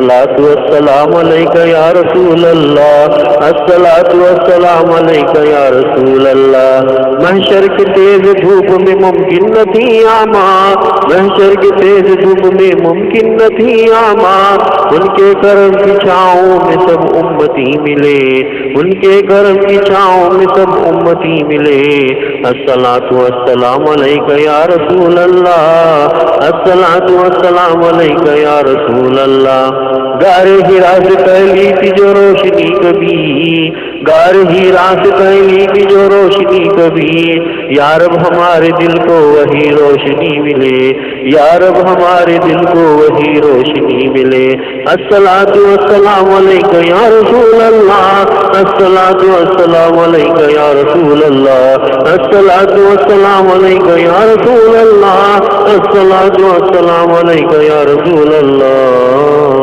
الصلاۃ والسلام علیک یا رسول اللہ، الصلاۃ والسلام علیک یا رسول اللہ۔ محشر کی تیز دھوپ میں ممکن نہ تھی آماں، محشر کی تیز دھوپ میں ممکن نہ تھی آماں، ان کے کرم کی چھاؤں میں سب امتی ملے، ان کے کرم کی چھاؤں میں سب امتی ملے۔ الصلاۃ والسلام علیک یا رسول اللہ، الصلاۃ والسلام علیک یا رسول اللہ۔ غار ہرا سے پہلی تھی جو روشنی کبھی، غار ہرا سے پہلی تھی جو روشنی کبھی، یا رب ہمارے دل کو وہی روشنی ملے، یا رب ہمارے دل کو وہی روشنی ملے۔ الصلاۃ والسلام علیک یا رسول اللہ، الصلاۃ والسلام علیک یا رسول اللہ، الصلاۃ والسلام علیک یا رسول اللہ، الصلاۃ والسلام علیک یا رسول اللہ۔